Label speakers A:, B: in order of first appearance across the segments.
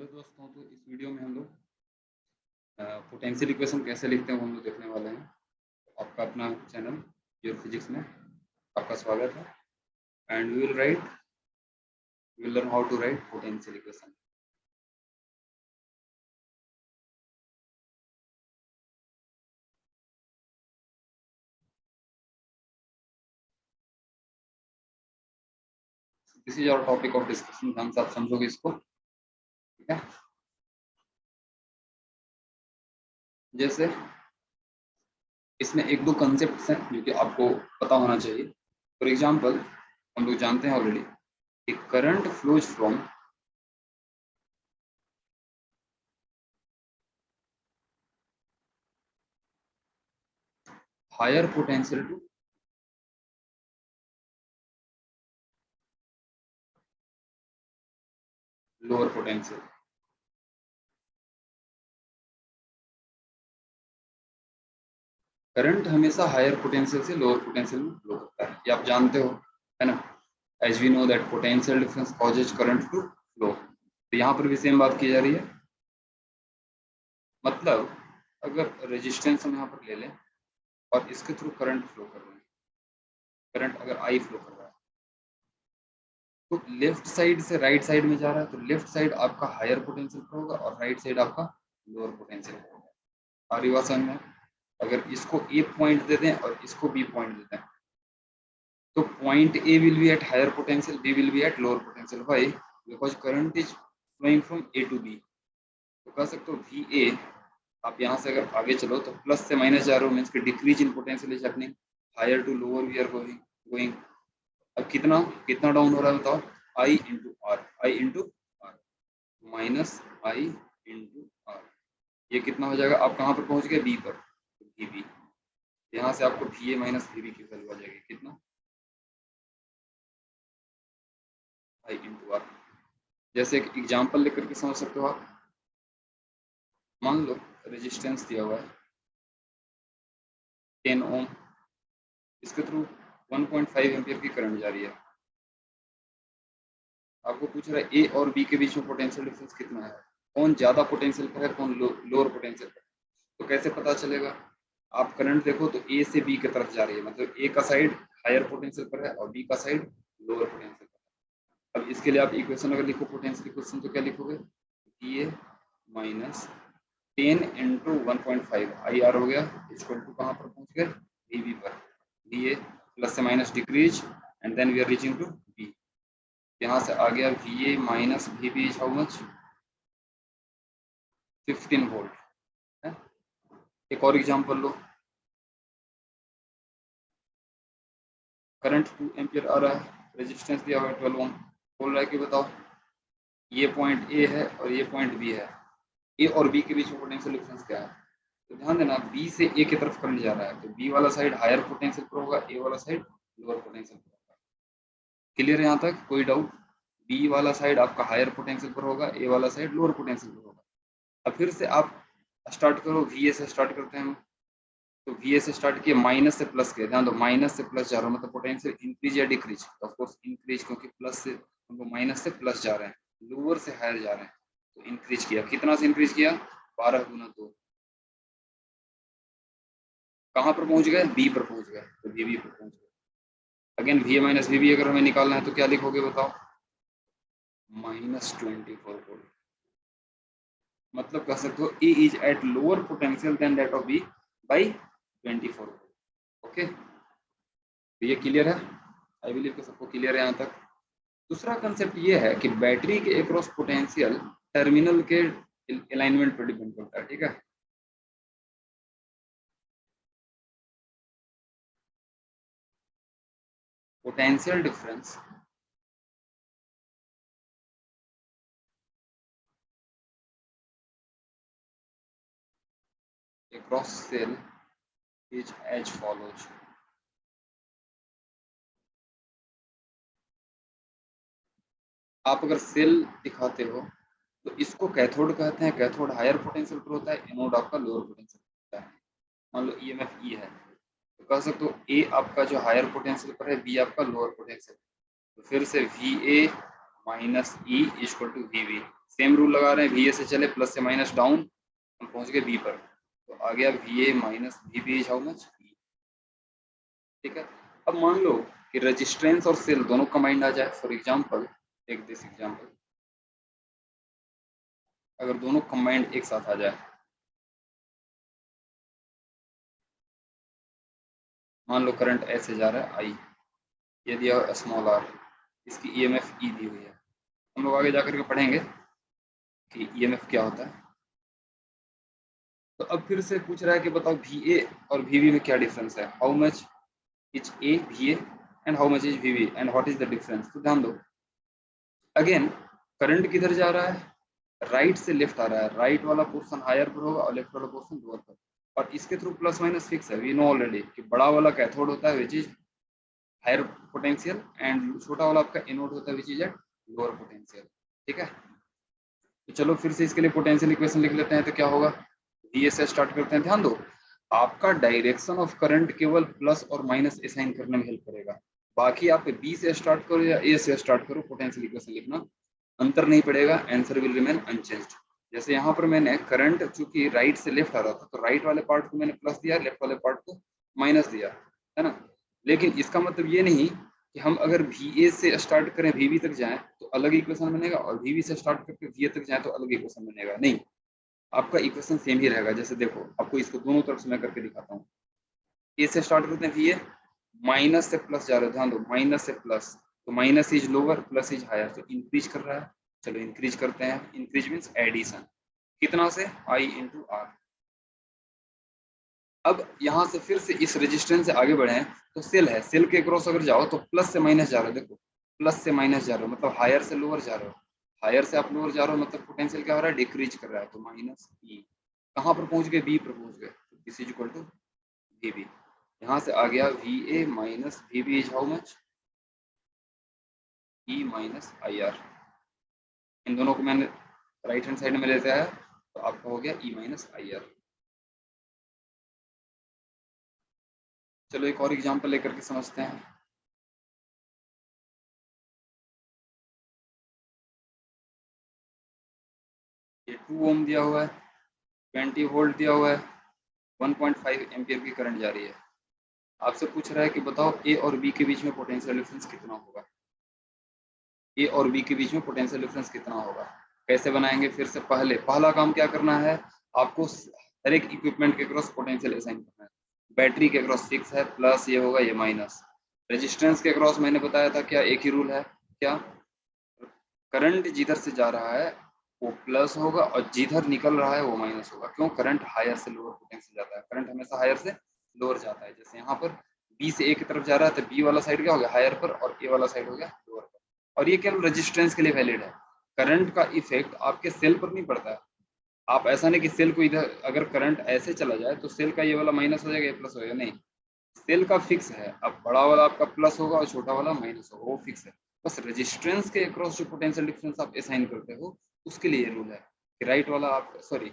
A: Hello दोस्तों, तो इस वीडियो में हम लोग पोटेंशियल इक्वेशन कैसे लिखते हैं वो हम लोग देखने वाले हैं। आपका अपना चैनल योर फिजिक्स में आपका स्वागत है। And we will learn how to write potential equation. This is our topic of discussion. ध्यान से आप समझोगे इसको, ठीक है। जैसे इसमें एक दो कंसेप्ट हैं जो कि आपको पता होना चाहिए। फॉर एग्जाम्पल, हम लोग जानते हैं ऑलरेडी कि current flows from higher potential to lower potential. Current हमेशा हायर पोटेंशियल से लोअर पोटेंशियल में फ्लो करता है, ये आप जानते हो, है ना। As we know that potential difference causes current to flow. तो यहाँ पर भी सेम बात की जा रही है। मतलब अगर रेजिस्टेंस हम यहाँ पर ले लें और इसके थ्रू करंट फ्लो कर रहे हैं, करंट अगर आई फ्लो कर रहा है तो लेफ्ट साइड से राइट साइड में जा रहा है, तो लेफ्ट साइड आपका हायर पोटेंशियल पर होगा और राइट साइड आपका लोअर पोटेंशियल पर होगा। और ये समझ में, अगर इसको ए पॉइंट दे दें और इसको बी पॉइंट दे दें तो point A will be at higher potential, B will be at lower potential. Why? Because current is flowing from A to B. तो कह सकते हो VA, आप यहाँ से अगर आगे चलो तो प्लस से माइनस जा रहे हो, मीन्स कि decrease in potential is happening, higher to lower we are going. अब कितना कितना डाउन हो रहा है बताओ? I into R, I into R minus I into R. ये कितना हो जाएगा? आप कहाँ पर पहुंच गए? बी पर, VB। यहाँ से आपको VA माइनस VB की वैल्यू आ जाएगी, कितना? आई इंटू आर। जैसे एक एग्जाम्पल लेकर के समझ सकते हो आप। मान लो रेजिस्टेंस दिया हुआ है 10 ओम, इसके थ्रू 1.5 एम्पियर की करंट जा रही है। आपको पूछ रहा है ए और बी के बीच में पोटेंशियल डिफरेंस कितना है, कौन ज्यादा पोटेंशियल पर है, कौन लोअर पोटेंशियल पर। तो कैसे पता चलेगा? आप करंट देखो तो ए से बी की तरफ जा रही है, मतलब ए का साइड हायर पोटेंशियल पर है और बी का साइड लोअर पोटेंशियल पर है। अब इसके लिए आप इक्वेशन अगर लिखो पोटेंशियल इक्वेशन, तो क्या लिखोगे? VA minus 10 into 1.5 I R हो गया, इक्वल टू कहाँ पर पहुंच गए? VB पर। VA प्लस से minus decrease and then we are reaching to B। यहाँ से आ गया VA minus VB is how much? 15 volt है। एक और एग्जांपल लो, करंट 2 एम्पियर आ रहा है, रेजिस्टेंस दिया हुआ है 12 ओम। बोल रहा है कि बताओ ये पॉइंट A है और ये पॉइंट B है, A और B के बीच में पोटेंशियल डिफरेंस क्या है? तो ध्यान देना, B से A की तरफ करंट जा रहा है, तो B वाला साइड हायर पोटेंशियल पर होगा, A वाला साइड लोअर पोटेंशियल पर होगा। क्लियर है यहाँ तक? कोई डाउट? B वाला साइड आपका हायर पोटेंशियल पर होगा, A वाला साइड लोअर पोटेंशियल पर होगा। अब फिर से आप स्टार्ट करो, VA से स्टार्ट करते हैं हम। तो VA से स्टार्ट किए, माइनस से प्लस किए, ध्यान दो माइनस से प्लस जा रहा है, मतलब पोटेंशियल इंक्रीज या डिक्रीज? ऑफ कोर्स इंक्रीज, क्योंकि प्लस से हम लोग माइनस से प्लस जा रहे हैं, लोअर से हायर जा रहे हैं, तो इंक्रीज किया। कितना से इंक्रीज किया? 12 गुना 2। कहाँ पर पहुंच गए? B पर पहुंच गए, तो VB पर पहुंच गए। अगेन VA माइनस VB अगर हमें निकालना है तो क्या लिखोगे बताओ? -24 वोल्ट। मतलब कह सकते हो A is at lower potential then that of B by 24 volt. Okay, तो ये क्लियर है? आई बिलीव कि सबको क्लियर है यहाँ तक। दूसरा कंसेप्ट ये है कि बैटरी के अक्रॉस पोटेंशियल टर्मिनल के अलाइनमेंट पर डिपेंड करता है, ठीक है। Potential difference across cell is as follows. आप अगर सेल दिखाते हो तो इसको कैथोड कहते हैं, कैथोड हायर पोटेंशियल पर होता है, एनोड आपका लोअर पोटेंशियल पर होता है। मान लो EMF E है, तो कह सकते हो A आपका जो हायर पोटेंशियल पर है, B आपका लोअर पोटेंशियल। तो फिर से VA minus E equal to VB। Same rule लगा रहे हैं, वी ए से चले प्लस से माइनस डाउन, हम पहुंच गए बी पर, तो आ गया V A minus V B is how much, ठीक है। अब मान लो कि रेजिस्टेंस और सेल दोनों कंबाइंड आ जाए, for example take this example, अगर दोनों कंबाइंड एक साथ आ जाए, मान लो करंट ऐसे जा रहा है आई, ये दिया स्मॉल आर, इसकी ईएमएफ ई दी हुई है, हम लोग आगे जाकर के पढ़ेंगे कि ईएमएफ क्या होता है। तो अब फिर से पूछ रहा है कि बताओ वी ए और वी बी में क्या डिफरेंस है, how much is A V A and how much is V B and what is the difference. तो ध्यान दो, अगेन करंट किधर जा रहा है, राइट से लेफ्ट आ रहा है, राइट वाला पोर्शन हायर पर होगा और लेफ्ट वाला पोर्शन लोअर पर, और इसके थ्रू प्लस माइनस फिक्स है, वी नो ऑलरेडी कि बड़ा वाला कैथोड होता है which is higher potential and छोटा वाला आपका एनोड होता है which is at lower potential, ठीक है। तो चलो फिर से इसके लिए पोटेंशियल इक्वेशन लिख लेते हैं, तो क्या होगा, वी से स्टार्ट करते हैं। ध्यान दो, आपका डायरेक्शन ऑफ करंट केवल प्लस और माइनस असाइन करने में हेल्प करेगा, बाकी आप बी से स्टार्ट करो या ए से स्टार्ट करो, पोटेंशियल इक्वेशन लिखना अंतर नहीं पड़ेगा, आंसर विल रिमेन अनचेंज्ड। जैसे यहाँ पर मैंने करंट चूंकि राइट से लेफ्ट आ रहा था, तो राइट वाले पार्ट को मैंने प्लस दिया, लेफ्ट वाले पार्ट को माइनस दिया, है ना। लेकिन इसका मतलब ये नहीं कि हम अगर वी ए से स्टार्ट करें वी बी तक जाएं तो अलग इक्वेशन बनेगा, और वी बी से स्टार्ट करके वी ए तक जाएं तो अलग इक्वेशन बनेगा, नहीं, आपका इक्वेशन सेम ही रहेगा। जैसे देखो, आपको इसको दोनों तरफ से मैं करके दिखाता हूँ, ए से स्टार्ट करते हैं, वी ए माइनस से प्लस जा रहे हो, ध्यान दो माइनस से प्लस, तो minus is lower plus is higher, तो इंक्रीज कर रहा है, चलो इंक्रीज करते हैं, इंक्रीज मीन्स एडिशन, कितना से आई इंटू आर। अब यहाँ से फिर से इस रेजिस्टेंस से आगे बढ़े हैं, तो सेल है, सेल के क्रॉस अगर जाओ तो प्लस से माइनस जा रहे हो, देखो प्लस से माइनस जा रहे हो मतलब हायर से लोअर जा रहे हो, हायर से आप लोअर जा रहे हो मतलब पोटेंशियल क्या हो रहा है, डिक्रीज कर रहा है, तो माइनस ई, कहाँ पर पहुंच गए, बी पर पहुंच गए, this is equal to V B, यहाँ से आ गया V A minus V B is how much, E minus I R, इन दोनों को मैंने राइट हैंड साइड में लेते आया, तो आपका हो गया ई माइनस आई आर। चलो एक और एग्जांपल लेकर के समझते हैं, ये 2 ओम दिया हुआ है, 20 वोल्ट दिया हुआ है, 1.5 एम्पियर की करंट जा रही है, आपसे पूछ रहा है कि बताओ ए और बी के बीच में पोटेंशियल डिफरेंस कितना होगा, ए और बी के बीच में पोटेंशियल डिफरेंस कितना होगा, कैसे बनाएंगे। फिर से पहला काम क्या करना है, आपको हर एक इक्विपमेंट के क्रॉस पोटेंशियल असाइन करना है, बैटरी के क्रॉस 6 है, प्लस ये होगा ये माइनस, रेजिस्टेंस के क्रॉस मैंने बताया था क्या, एक ही रूल है, क्या, करंट जिधर से जा रहा है वो प्लस होगा और जिधर निकल रहा है वो माइनस होगा, क्यों, करंट हायर से लोअर पोटेंशियल जाता है, करंट हमेशा हायर से लोअर जाता है, जैसे यहाँ पर बी से ए की तरफ जा रहा है तो बी वाला साइड क्या हो गया हायर पर और ए वाला साइड हो गया लोअर पर, और ये केवल रेजिस्टेंस के लिए वैलिड है, करंट का इफेक्ट आपके सेल पर नहीं पड़ता है, आप ऐसा नहीं कि सेल को इधर अगर करंट ऐसे चला जाए तो सेल का ये वाला माइनस हो जाएगा ये प्लस हो जाएगा, नहीं, सेल का फिक्स है, अब बड़ा वाला आपका प्लस होगा और छोटा वाला माइनस होगा, वो फिक्स है, बस रेजिस्टेंस के अक्रॉस जो पोटेंशियल डिफरेंस आप असाइन करते हो उसके लिए ये रूल है कि राइट वाला आप सॉरी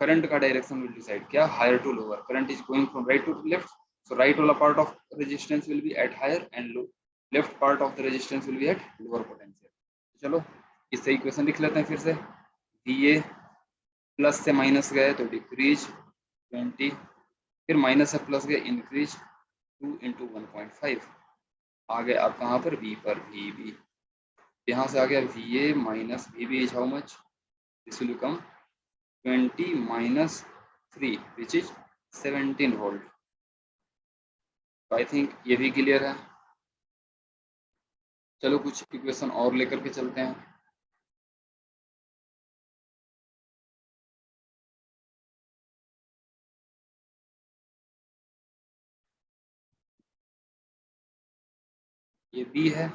A: करंट का डायरेक्शन विल डिसाइड क्या, higher to lower, current is going from right to left, so right वाला part of resistance will be at higher end low, left part of the resistance will be at lower potential. चलो इससे equation लिख लेते हैं फिर से, V A plus से minus गए तो डिक्रीज 20, फिर माइनस से प्लस गए इंक्रीज 2 इंटू 1.5, आ गए आप कहाँ पर, बी पर, वी बी, यहाँ से आ गया V A minus V B is how much, this will become 20 minus 3 which is 17 volt. तो आई थिंक ये भी क्लियर है। चलो कुछ इक्वेशन और लेकर के चलते हैं, ये बी है,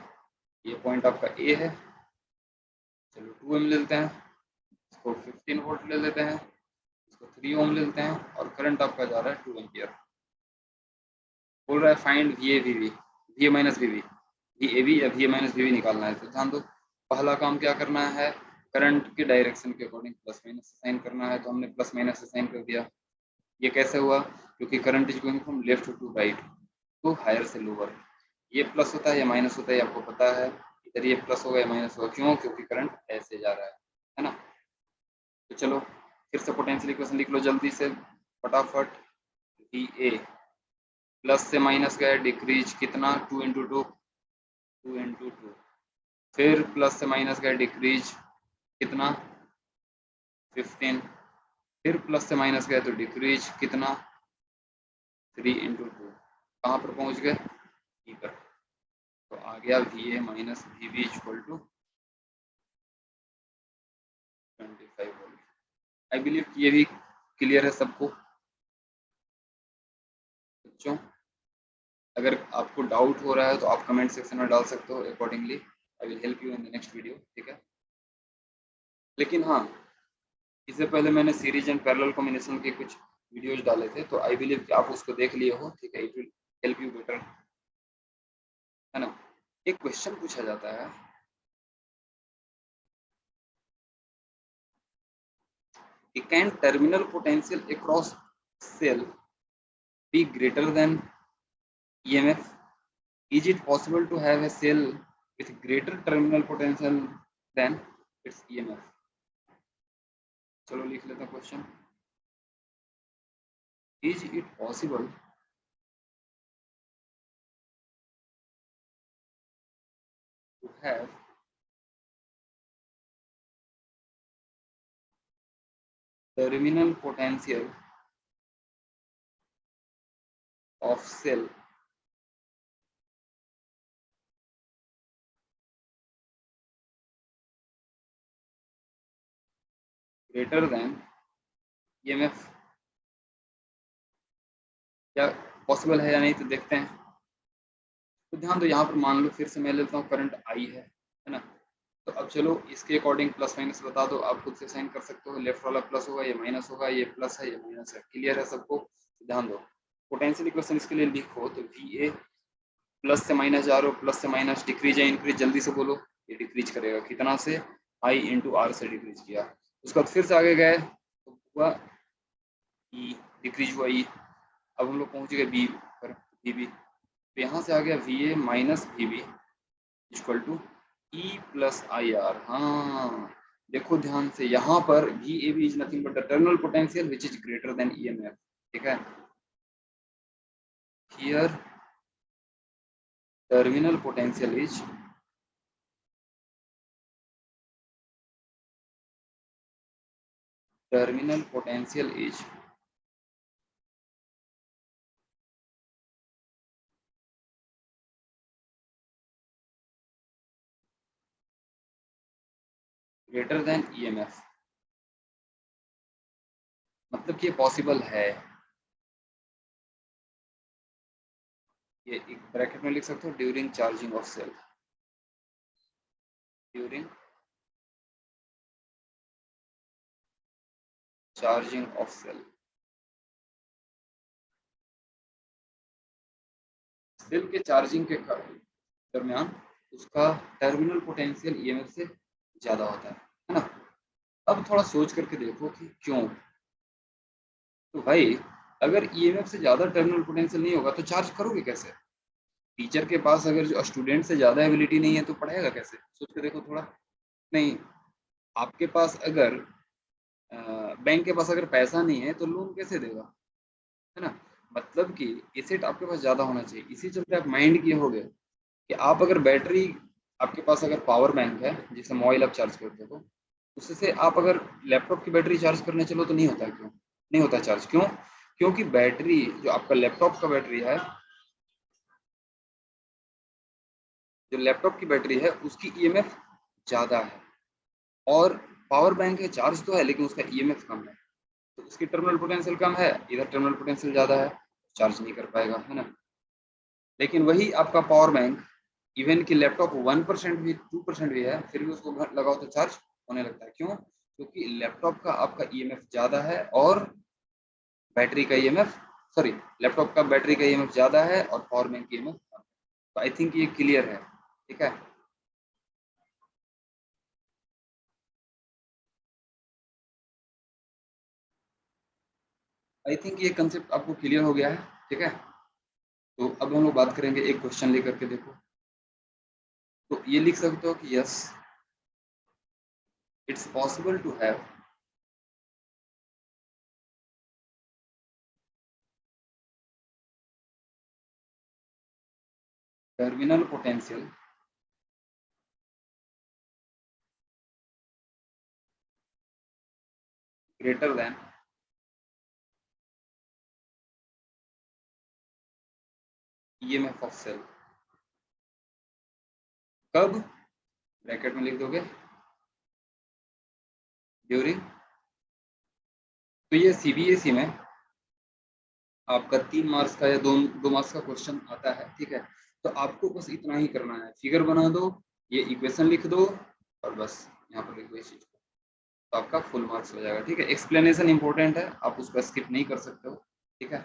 A: ये पॉइंट आपका ए है, चलो 2 एम लेते हैं, इसको 15 वोल्ट ले लेते हैं, इसको 3 ओम ले लेते हैं, और करंट आपका जा रहा है 2 एम्पियर, बोल रहा है find V A V B, V A minus V B, V A B या V A minus V B निकालना है। तो ध्यान दो, पहला काम क्या करना है, करंट के डायरेक्शन के अकॉर्डिंग प्लस माइनस साइन करना है, तो हमने प्लस माइनस साइन कर दिया। ये कैसे हुआ, क्योंकि current is going from left to right, तो हायर से लोअर, ये प्लस होता है या माइनस होता है आपको पता है, इधर ये प्लस होगा या माइनस होगा, क्यों, क्योंकि करंट ऐसे जा रहा है, चलो फिर से पोटेंशियल इक्वेशन लिख लो जल्दी से फटाफट। वी ए प्लस से माइनस गया डिक्रीज कितना 2 इंटू 2 2 इंटू 2 फिर प्लस से माइनस गया डिक्रीज कितना 15 फिर प्लस से माइनस गया तो डिक्रीज कितना 3 इंटू 2 कहाँ पर पहुंच गए ई पर। तो आ गया V A minus V B equal to 25 volt. I believe ये भी क्लियर है सबको बच्चों। अगर आपको डाउट हो रहा है तो आप कमेंट सेक्शन में डाल सकते हो, accordingly I will help you in the next video, ठीक है। लेकिन हाँ, इससे पहले मैंने सीरीज एंड पैरेलल कॉम्बिनेशन के कुछ वीडियोज डाले थे, तो आई बिलीव कि आप उसको देख लिए हो, ठीक है। It will help you better, है ना। एक क्वेश्चन पूछा जाता है कि can terminal potential across cell be greater than EMF? Is it possible to have a cell with greater terminal potential than its EMF? चलो लिख लेते हैं question. Is it possible to have terminal potential of cell greater than EMF? क्या possible है या नहीं, तो देखते हैं। तो ध्यान दो, यहाँ पर मान लो फिर से मैं लेता हूँ करंट आई है ना। तो अब चलो इसके अकॉर्डिंग प्लस माइनस बता दो, आप खुद से साइन कर सकते हो। लेफ्ट वाला प्लस होगा, ये माइनस होगा, ये प्लस है, ये माइनस है। क्लियर है सबको? ध्यान दो, पोटेंशियल इक्वेशन इसके लिए लिखो तो वी ए प्लस से माइनस जा रहे हो, प्लस से माइनस डिक्रीज है इंक्रीज, जल्दी से बोलो। ये डिक्रीज करेगा कितना से, आई इंटू आर से डिक्रीज किया। उसके बाद फिर से आगे गए तो हुआ ई, डिक्रीज हुआ ई। अब हम लोग पहुंच गए बी पर, वी बी। तो यहाँ से आ गया V A minus V B equal to E plus I R. हाँ देखो ध्यान से, यहाँ पर V A B is nothing but the terminal potential which is greater than E M F, ठीक है। Here terminal potential is greater than EMF। मतलब कि ये पॉसिबल है। ये एक ब्रैकेट में लिख सकते हो, during charging of cell, during charging of cell. Cell के चार्जिंग के दरमियान उसका टर्मिनल पोटेंशियल ईएमएफ से ज्यादा होता है ना। अब थोड़ा सोच करके देखो कि क्यों। तो भाई अगर ईएमएफ से ज्यादा टर्मिनल पोटेंशियल नहीं होगा तो चार्ज करोगे कैसे? टीचर के पास अगर जो स्टूडेंट से ज्यादा एबिलिटी नहीं है तो पढ़ाएगा कैसे? सोच के देखो थोड़ा। नहीं, आपके पास अगर बैंक के पास अगर पैसा नहीं है तो लोन कैसे देगा, है ना। मतलब कि एसेट आपके पास ज्यादा होना चाहिए। इसी चलते आप माइंड किए होगे कि आप अगर बैटरी, आपके पास अगर पावर बैंक है जिसे मोबाइल आप चार्ज करते हो, उससे आप अगर लैपटॉप की बैटरी चार्ज करने चलो तो नहीं होता। क्यों नहीं होता चार्ज? क्यों? क्योंकि बैटरी जो आपका लैपटॉप का बैटरी है, जो लैपटॉप की बैटरी है उसकी ईएमएफ ज्यादा है, और पावर बैंक है चार्ज तो है लेकिन उसका ईएमएफ कम है। तो उसकी टर्मिनल पोटेंशियल कम है, इधर टर्मिनल पोटेंशियल ज्यादा है, चार्ज नहीं कर पाएगा, है ना। लेकिन वही आपका पावर बैंक, इवन कि लैपटॉप 1% भी 2% भी है, फिर भी उसको लगाओ तो चार्ज होने लगता है। क्यों? क्योंकि लैपटॉप का आपका ईएमएफ ज्यादा है और बैटरी का ईएमएफ, सॉरी, लैपटॉप का बैटरी का ईएमएफ ज्यादा है और पावर बैंक ईएमएफ कम है। तो आई थिंक ये क्लियर है, ठीक है। आई थिंक ये कंसेप्ट आपको क्लियर हो गया है, ठीक है। तो अब हम लोग बात करेंगे, एक क्वेश्चन लेकर के देखो। तो ये लिख सकते हो कि yes, it's possible to have terminal potential greater than EMF of cell. कब? ब्रैकेट में लिख दोगे ड्यूरिंग। तो ये सीबीएसई में आपका 3 मार्क्स का या 2 मार्क्स का क्वेश्चन आता है, ठीक है। तो आपको बस इतना ही करना है, फिगर बना दो, ये इक्वेशन लिख दो और बस यहाँ पर लिख दो इस चीज को, तो आपका फुल मार्क्स हो जाएगा, ठीक है। एक्सप्लेनेशन इंपॉर्टेंट है, आप उसको स्किप नहीं कर सकते हो, ठीक है।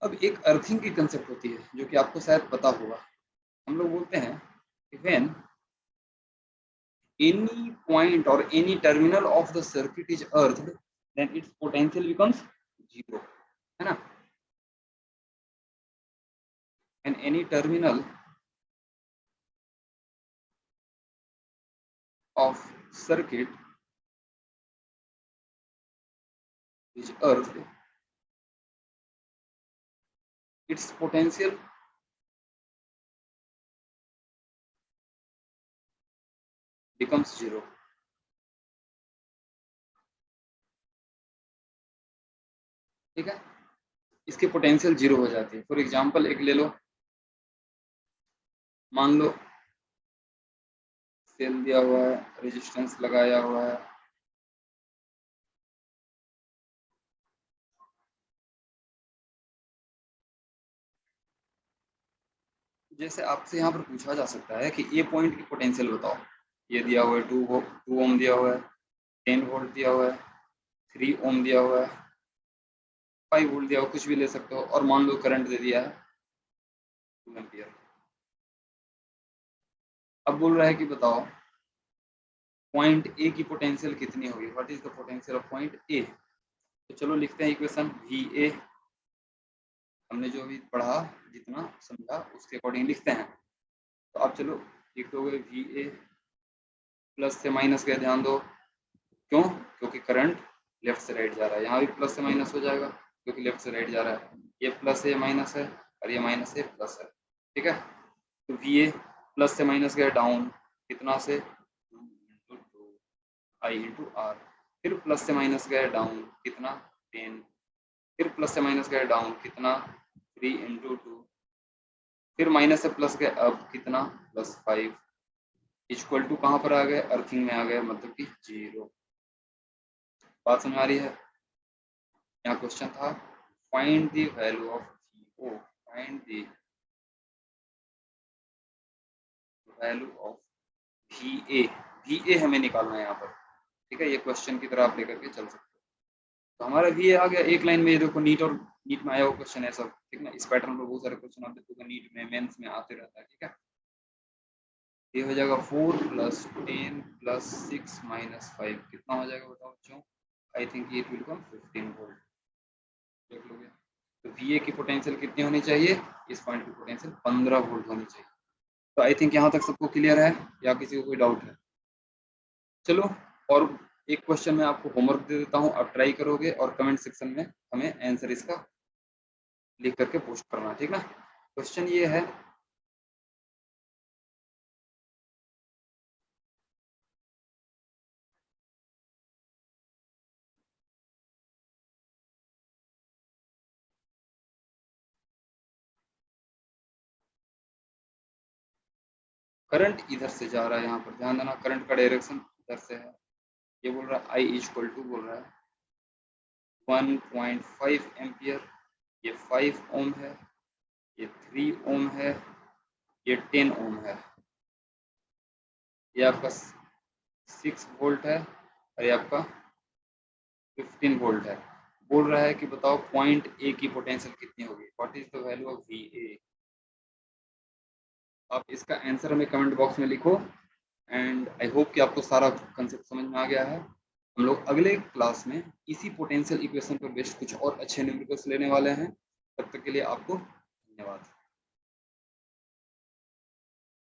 A: अब एक अर्थिंग की कंसेप्ट होती है जो कि आपको शायद पता होगा। हम लोग बोलते हैं when any point or any terminal of the circuit is earthed, then its potential becomes 0, है ना। and any terminal of circuit is earthed, its potential becomes 0, ठीक है। इसके पोटेंशियल 0 हो जाती है। फॉर एग्जांपल एक ले लो, मान लो सेल दिया हुआ है, रेजिस्टेंस लगाया हुआ है, जैसे आपसे यहाँ पर पूछा जा सकता है कि ए पॉइंट की पोटेंशियल बताओ। ये दिया हुआ है 2 ओम दिया हुआ है, 10 वोल्ट दिया हुआ है, 3 ओम दिया हुआ है, 5 वोल्ट दिया हुआ, कुछ भी ले सकते हो, और मान लो करंट दे दिया है 2 एम्पियर। अब बोल रहा है कि बताओ पॉइंट ए की पोटेंशियल कितनी होगी, what is the potential of point A. तो चलो लिखते हैं इक्वेशन, वी ए, हमने जो अभी पढ़ा जितना समझा उसके अकॉर्डिंग लिखते हैं। तो अब चलो लिख दोगे वी ए, प्लस से माइनस का ध्यान दो, क्यों? क्योंकि करंट लेफ्ट से राइट जा रहा है, यहाँ भी प्लस से माइनस हो जाएगा क्योंकि लेफ्ट से राइट जा रहा है। ये प्लस है, माइनस है, और ये माइनस है, प्लस है, ठीक है। तो वी ए प्लस से माइनस गया डाउन, कितना से आई इंटू आर, फिर प्लस से माइनस गया डाउन, कितना 10, फिर प्लस से माइनस गया डाउन, कितना 3 इंटू 2, फिर माइनस से प्लस गया अब कितना +5, इक्वल टू कहाँ पर आ गए, अर्थिंग में आ गए, मतलब कि 0। बात समझ आ रही है? यहाँ क्वेश्चन था find the value of V O, find the value of V A हमें निकालना है यहाँ पर, ठीक है। ये क्वेश्चन की तरह आप लेकर के चल सकते हो। तो हमारा वी ए आ गया एक लाइन में, ये देखो नीट, और नीट में आया हुआ क्वेश्चन है सब, ठीक है ना। इस पैटर्न में बहुत सारे क्वेश्चन आप देखोगे नीट में, मेंस में आते रहता है, ठीक है। ये हो जाएगा 4 + 10 + 6 - 5, कितना हो जाएगा बताओ बच्चों? I think it will become 15 volt, देख लोगे। तो वी ए की पोटेंशियल कितनी होनी चाहिए, इस पॉइंट की पोटेंशियल 15 वोल्ट होनी चाहिए। तो आई थिंक यहाँ तक सबको क्लियर है, या किसी को कोई डाउट है? चलो और एक क्वेश्चन मैं आपको होमवर्क दे देता हूँ, आप ट्राई करोगे और कमेंट सेक्शन में हमें आंसर इसका लिख करके पोस्ट करना, ठीक ना। क्वेश्चन ये है, करंट इधर से जा रहा है, यहाँ पर ध्यान देना, करंट का डायरेक्शन इधर से है। ये बोल रहा है आई इक्वल टू, बोल रहा है 1.5 एम्पियर, ये 5 ओम है, ये 3 ओम है, ये 10 ओम है, ये आपका 6 वोल्ट है, और ये आपका 15 वोल्ट है। बोल रहा है कि बताओ पॉइंट ए की पोटेंशियल कितनी होगी, what is the value of V ए। आप इसका आंसर हमें कमेंट बॉक्स में लिखो, एंड आई होप कि आपको सारा कंसेप्ट समझ में आ गया है। हम लोग अगले क्लास में इसी पोटेंशियल इक्वेशन पर बेस्ड कुछ और अच्छे न्यूमेरिकल्स लेने वाले हैं। तब तक के लिए आपको धन्यवाद।